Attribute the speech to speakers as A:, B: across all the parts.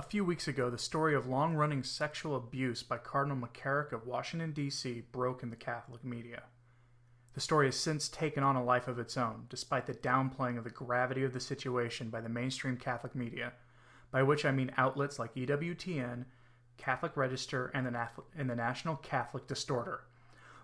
A: A few weeks ago, the story of long-running sexual abuse by Cardinal McCarrick of Washington, D.C. broke in the Catholic media. The story has since taken on a life of its own, despite the downplaying of the gravity of the situation by the mainstream Catholic media, by which I mean outlets like EWTN, Catholic Register, and the National Catholic Distorter.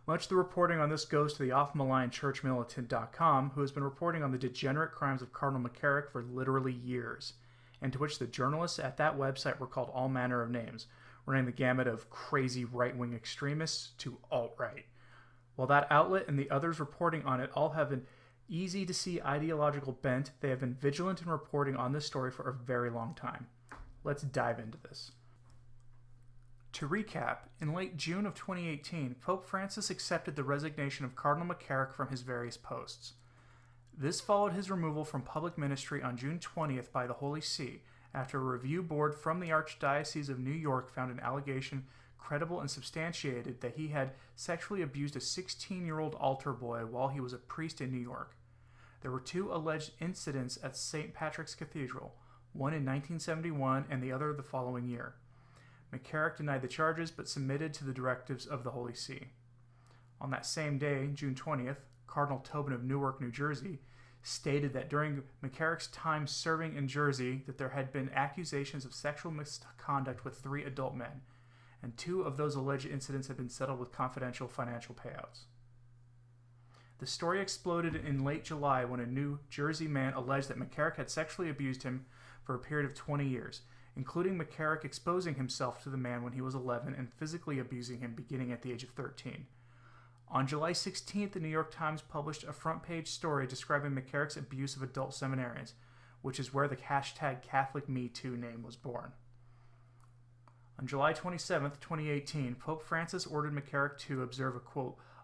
A: Much of the reporting on this goes to the oft-maligned churchmilitant.com, who has been reporting on the degenerate crimes of Cardinal McCarrick for literally years, and to which the journalists at that website were called all manner of names, running the gamut of crazy right-wing extremists to alt-right. While that outlet and the others reporting on it all have an easy-to-see ideological bent, they have been vigilant in reporting on this story for a very long time. Let's dive into this. To recap, in late June of 2018, Pope Francis accepted the resignation of Cardinal McCarrick from his various posts. This followed his removal from public ministry on June 20th by the Holy See, after a review board from the Archdiocese of New York found an allegation credible and substantiated that he had sexually abused a 16-year-old altar boy while he was a priest in New York. There were two alleged incidents at St. Patrick's Cathedral, one in 1971 and the other the following year. McCarrick denied the charges but submitted to the directives of the Holy See. On that same day, June 20th, Cardinal Tobin of Newark, New Jersey, stated that during McCarrick's time serving in Jersey that there had been accusations of sexual misconduct with 3 adult men, and 2 of those alleged incidents had been settled with confidential financial payouts. The story exploded in late July when a New Jersey man alleged that McCarrick had sexually abused him for a period of 20 years, including McCarrick exposing himself to the man when he was 11 and physically abusing him beginning at the age of 13. On July 16th, the New York Times published a front-page story describing McCarrick's abuse of adult seminarians, which is where the hashtag CatholicMeToo name was born. On July 27th, 2018, Pope Francis ordered McCarrick to observe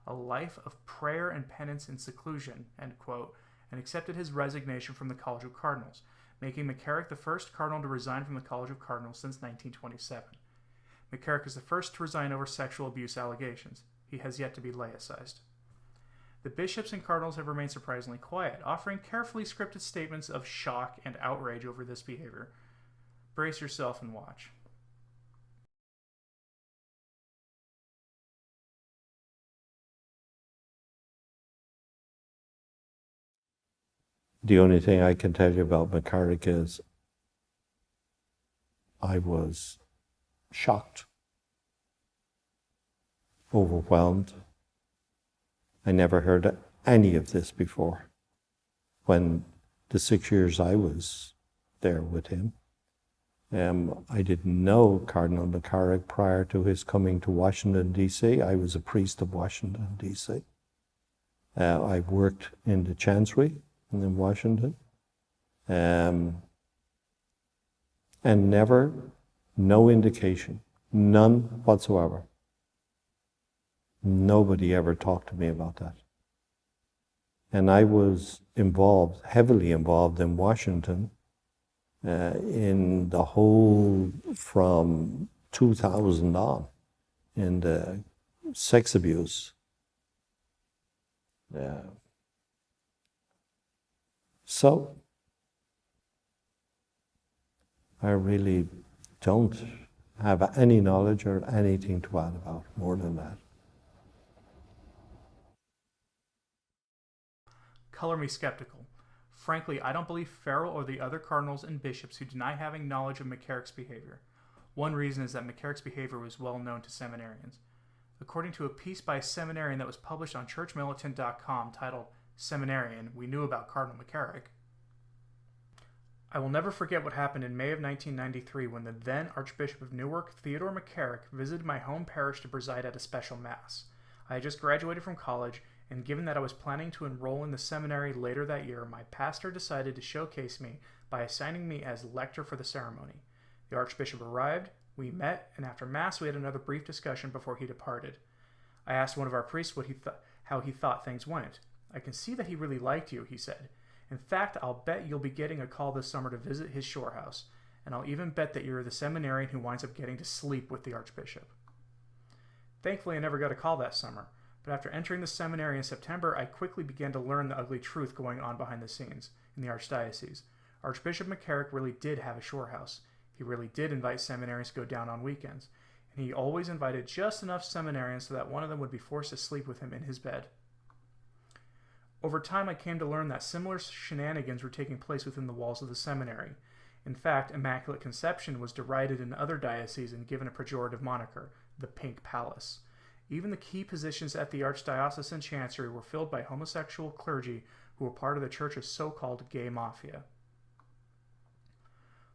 A: a life of prayer and penance in seclusion, end quote, and accepted his resignation from the College of Cardinals, making McCarrick the first cardinal to resign from the College of Cardinals since 1927. McCarrick is the first to resign over sexual abuse allegations. He has yet to be laicized. The bishops and cardinals have remained surprisingly quiet, offering carefully scripted statements of shock and outrage over this behavior. Brace yourself and watch.
B: The only thing I can tell you about McCarrick is I was shocked, overwhelmed. I never heard any of this before. When the 6 years I was there with him, I didn't know Cardinal McCarrick prior to his coming to Washington, D.C. I was a priest of Washington, D.C. I worked in the Chancery in Washington, and never, no indication, none whatsoever. Nobody ever talked to me about that. And I was involved, heavily involved in Washington, in the whole, from 2000 on, in the sex abuse. So, I really don't have any knowledge or anything to add about more than that.
A: Color me skeptical. Frankly, I don't believe Farrell or the other cardinals and bishops who deny having knowledge of McCarrick's behavior. One reason is that McCarrick's behavior was well known to seminarians. According to a piece by a seminarian that was published on churchmilitant.com titled Seminarian, We Knew About Cardinal McCarrick, I will never forget what happened in May of 1993 when the then Archbishop of Newark, Theodore McCarrick, visited my home parish to preside at a special mass. I had just graduated from college, and given that I was planning to enroll in the seminary later that year, my pastor decided to showcase me by assigning me as lector for the ceremony. The Archbishop arrived, we met, and after Mass we had another brief discussion before he departed. I asked one of our priests how he thought things went. "I can see that he really liked you," he said. "In fact, I'll bet you'll be getting a call this summer to visit his shore house, and I'll even bet that you're the seminarian who winds up getting to sleep with the Archbishop." Thankfully, I never got a call that summer, but after entering the seminary in September, I quickly began to learn the ugly truth going on behind the scenes in the Archdiocese. Archbishop McCarrick really did have a shore house. He really did invite seminarians to go down on weekends, and he always invited just enough seminarians so that one of them would be forced to sleep with him in his bed. Over time, I came to learn that similar shenanigans were taking place within the walls of the seminary. In fact, Immaculate Conception was derided in other dioceses and given a pejorative moniker, the Pink Palace. Even the key positions at the Archdiocesan Chancery were filled by homosexual clergy who were part of the church's so-called gay mafia.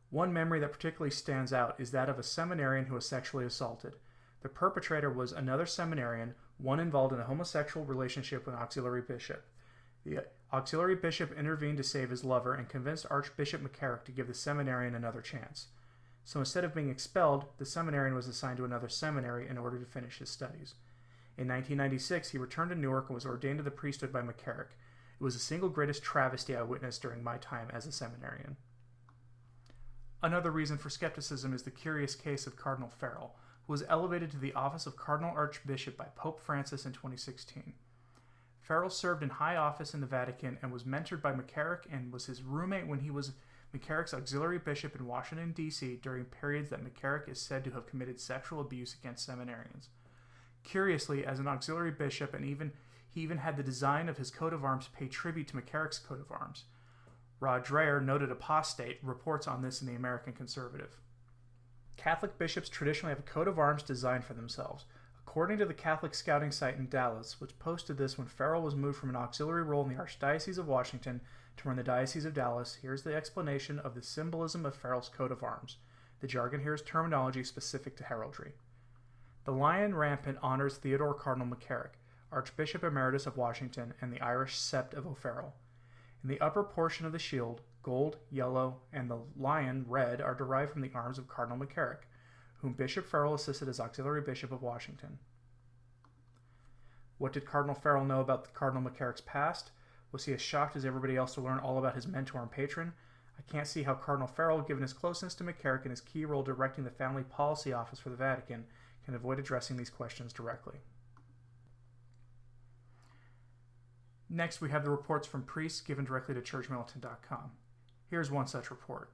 A: One memory that particularly stands out is that of a seminarian who was sexually assaulted. The perpetrator was another seminarian, one involved in a homosexual relationship with an auxiliary bishop. The auxiliary bishop intervened to save his lover and convinced Archbishop McCarrick to give the seminarian another chance. So instead of being expelled, the seminarian was assigned to another seminary in order to finish his studies. In 1996, he returned to Newark and was ordained to the priesthood by McCarrick. It was the single greatest travesty I witnessed during my time as a seminarian. Another reason for skepticism is the curious case of Cardinal Farrell, who was elevated to the office of Cardinal Archbishop by Pope Francis in 2016. Farrell served in high office in the Vatican and was mentored by McCarrick and was his roommate when he was McCarrick's auxiliary bishop in Washington, D.C. during periods that McCarrick is said to have committed sexual abuse against seminarians. Curiously, as an auxiliary bishop, he even had the design of his coat of arms pay tribute to McCarrick's coat of arms. Rod Dreher, noted apostate, reports on this in the American Conservative. Catholic bishops traditionally have a coat of arms designed for themselves. According to the Catholic Scouting site in Dallas, which posted this when Farrell was moved from an auxiliary role in the Archdiocese of Washington to run the Diocese of Dallas, here's the explanation of the symbolism of Farrell's coat of arms. The jargon here is terminology specific to heraldry. The lion rampant honors Theodore Cardinal McCarrick, Archbishop Emeritus of Washington, and the Irish sept of O'Farrell. In the upper portion of the shield, gold, yellow, and the lion, red, are derived from the arms of Cardinal McCarrick, whom Bishop Farrell assisted as Auxiliary Bishop of Washington. What did Cardinal Farrell know about Cardinal McCarrick's past? Was he as shocked as everybody else to learn all about his mentor and patron? I can't see how Cardinal Farrell, given his closeness to McCarrick and his key role directing the Family Policy Office for the Vatican, can avoid addressing these questions directly. Next, we have the reports from priests given directly to churchmilitant.com. Here's one such report.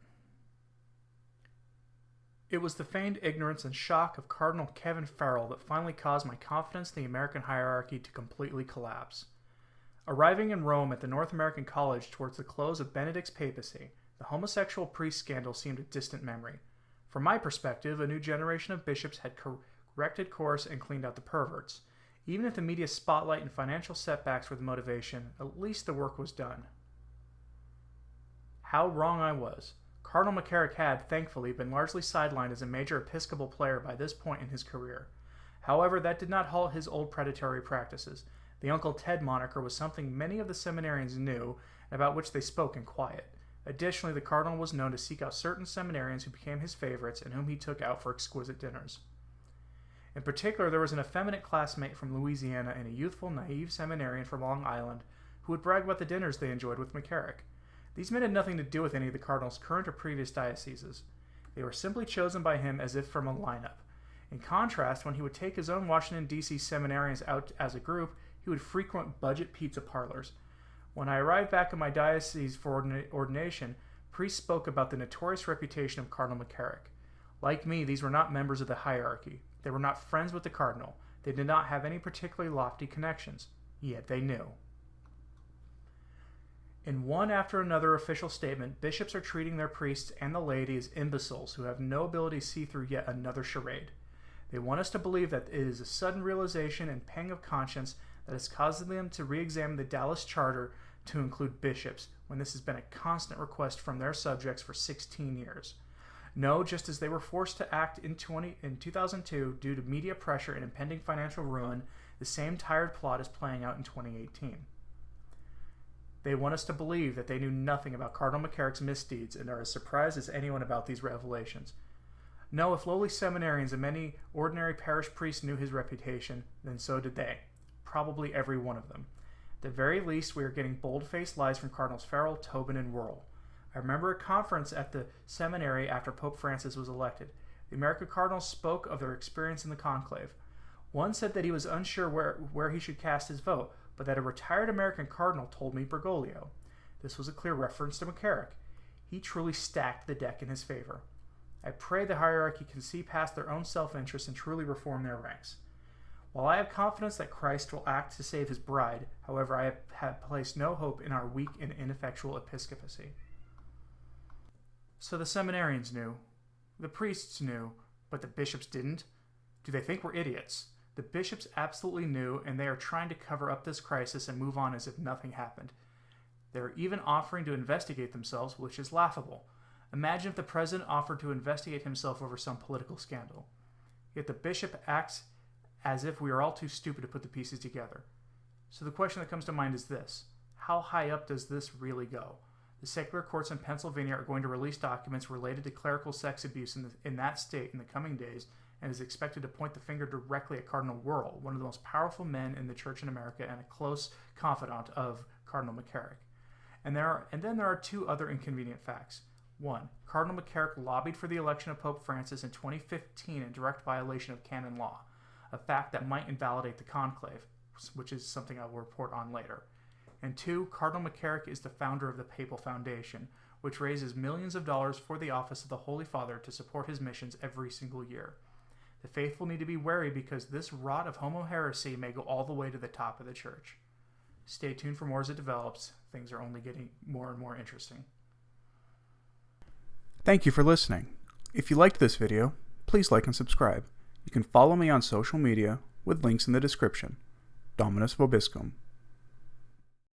A: It was the feigned ignorance and shock of Cardinal Kevin Farrell that finally caused my confidence in the American hierarchy to completely collapse. Arriving in Rome at the North American College towards the close of Benedict's papacy, the homosexual priest scandal seemed a distant memory. From my perspective, a new generation of bishops had corrected course and cleaned out the perverts. Even if the media spotlight and financial setbacks were the motivation, at least the work was done. How wrong I was. Cardinal McCarrick had, thankfully, been largely sidelined as a major Episcopal player by this point in his career. However, that did not halt his old predatory practices. The Uncle Ted moniker was something many of the seminarians knew and about which they spoke in quiet. Additionally, the Cardinal was known to seek out certain seminarians who became his favorites and whom he took out for exquisite dinners. In particular, there was an effeminate classmate from Louisiana and a youthful, naive seminarian from Long Island who would brag about the dinners they enjoyed with McCarrick. These men had nothing to do with any of the Cardinal's current or previous dioceses. They were simply chosen by him as if from a lineup. In contrast, when he would take his own Washington, D.C. seminarians out as a group, he would frequent budget pizza parlors. When I arrived back in my diocese for ordination, priests spoke about the notorious reputation of Cardinal McCarrick. Like me, these were not members of the hierarchy. They were not friends with the Cardinal. They did not have any particularly lofty connections. Yet they knew. In one after another official statement, bishops are treating their priests and the laity as imbeciles who have no ability to see through yet another charade. They want us to believe that it is a sudden realization and pang of conscience that has caused them to re-examine the Dallas Charter to include bishops, when this has been a constant request from their subjects for 16 years. No, just as they were forced to act in 2002 due to media pressure and impending financial ruin, the same tired plot is playing out in 2018. They want us to believe that they knew nothing about Cardinal McCarrick's misdeeds and are as surprised as anyone about these revelations. No, if lowly seminarians and many ordinary parish priests knew his reputation, then so did they. Probably every one of them. At the very least, we are getting bold-faced lies from Cardinals Farrell, Tobin, and Wuerl. I remember a conference at the seminary after Pope Francis was elected. The American Cardinals spoke of their experience in the conclave. One said that he was unsure where he should cast his vote, but that a retired American Cardinal told me Bergoglio. This was a clear reference to McCarrick. He truly stacked the deck in his favor. I pray the hierarchy can see past their own self-interest and truly reform their ranks. While I have confidence that Christ will act to save his bride, however, I have placed no hope in our weak and ineffectual episcopacy. So the seminarians knew, the priests knew, but the bishops didn't? Do they think we're idiots? The bishops absolutely knew, and they are trying to cover up this crisis and move on as if nothing happened. They're even offering to investigate themselves, which is laughable. Imagine if the president offered to investigate himself over some political scandal. Yet the bishop acts as if we are all too stupid to put the pieces together. So the question that comes to mind is this: how high up does this really go? The secular courts in Pennsylvania are going to release documents related to clerical sex abuse in that state in the coming days, and is expected to point the finger directly at Cardinal Wuerl, one of the most powerful men in the Church in America and a close confidant of Cardinal McCarrick. And then there are two other inconvenient facts. One, Cardinal McCarrick lobbied for the election of Pope Francis in 2015 in direct violation of canon law, a fact that might invalidate the conclave, which is something I will report on later. And two, Cardinal McCarrick is the founder of the Papal Foundation, which raises millions of dollars for the office of the Holy Father to support his missions every single year. The faithful need to be wary because this rot of homo heresy may go all the way to the top of the church. Stay tuned for more as it develops. Things are only getting more and more interesting. Thank you for listening. If you liked this video, please like and subscribe. You can follow me on social media with links in the description. Dominus Vobiscum.